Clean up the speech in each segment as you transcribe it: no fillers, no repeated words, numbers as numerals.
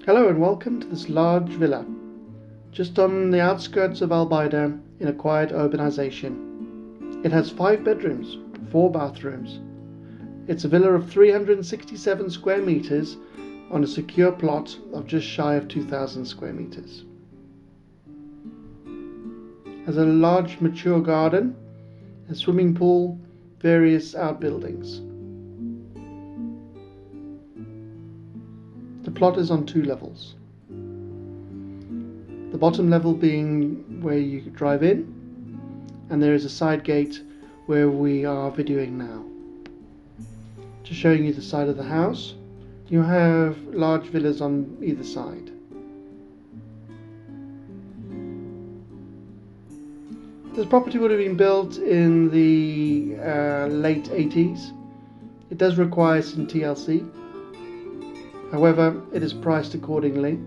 Hello and welcome to this large villa, just on the outskirts of Albaida in a quiet urbanisation. It has 5 bedrooms, 4 bathrooms. It's a villa of 367 square metres on a secure plot of just shy of 2,000 square metres. It has a large mature garden, a swimming pool, various outbuildings. The plot is on 2 levels. The bottom level being where you drive in, and there is a side gate where we are videoing now. Just showing you the side of the house. You have large villas on either side. This property would have been built in the late 80s. It does require some TLC. However, it is priced accordingly,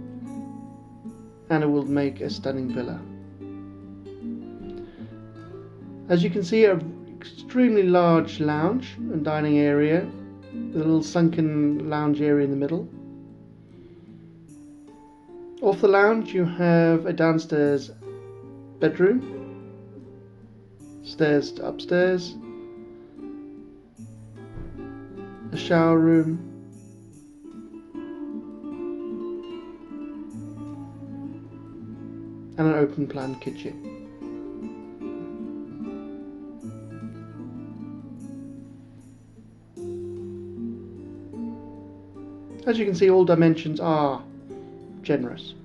and it will make a stunning villa. As you can see, an extremely large lounge and dining area, with a little sunken lounge area in the middle. Off the lounge you have a downstairs bedroom, stairs to upstairs, a shower room, and an open plan kitchen. As you can see, all dimensions are generous.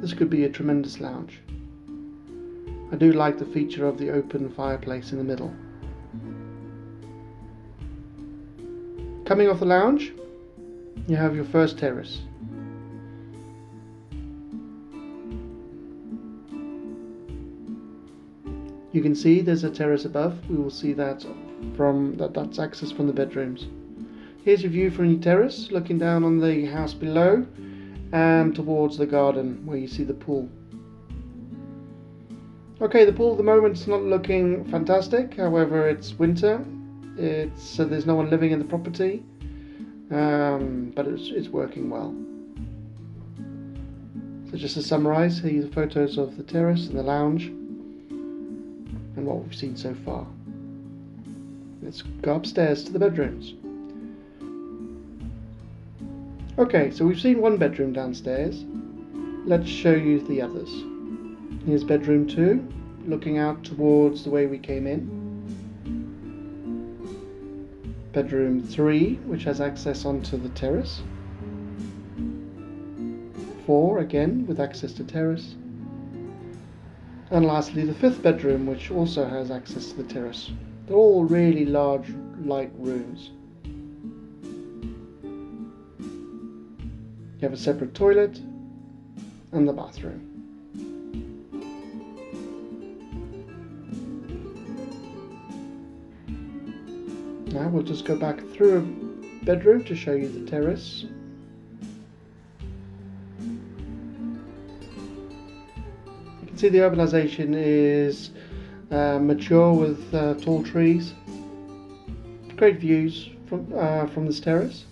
This could be a tremendous lounge. I do like the feature of the open fireplace in the middle. Coming off the lounge, you have your first terrace. You can see there's a terrace above. We will see that that's access from the bedrooms. Here's your view from your terrace, looking down on the house below and towards the garden where you see the pool. Okay, the pool at the moment is not looking fantastic. However, it's winter. So there's no one living in the property. But it's working well. So just to summarise, here are the photos of the terrace and the lounge and what we've seen so far. Let's go upstairs to the bedrooms. Okay, so we've seen one bedroom downstairs. Let's show you the others. Here's bedroom 2, looking out towards the way we came in. Bedroom 3, which has access onto the terrace. 4, again with access to terrace. And lastly, the 5th bedroom, which also has access to the terrace. They're all really large, light rooms. You have a separate toilet and the bathroom. Now we'll just go back through a bedroom to show you the terrace. You can see the urbanisation is mature with tall trees. Great views from this terrace.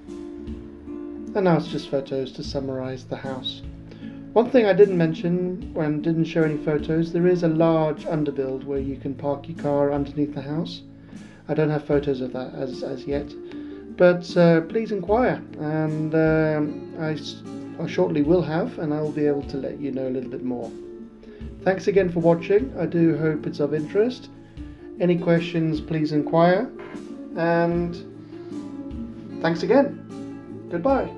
And now it's just photos to summarise the house. One thing I didn't mention when didn't show any photos, there is a large underbuild where you can park your car underneath the house. I don't have photos of that as yet, but please inquire, and I shortly will have, and I will be able to let you know a little bit more. Thanks again for watching. I do hope it's of interest. Any questions, please inquire, and thanks again. Goodbye.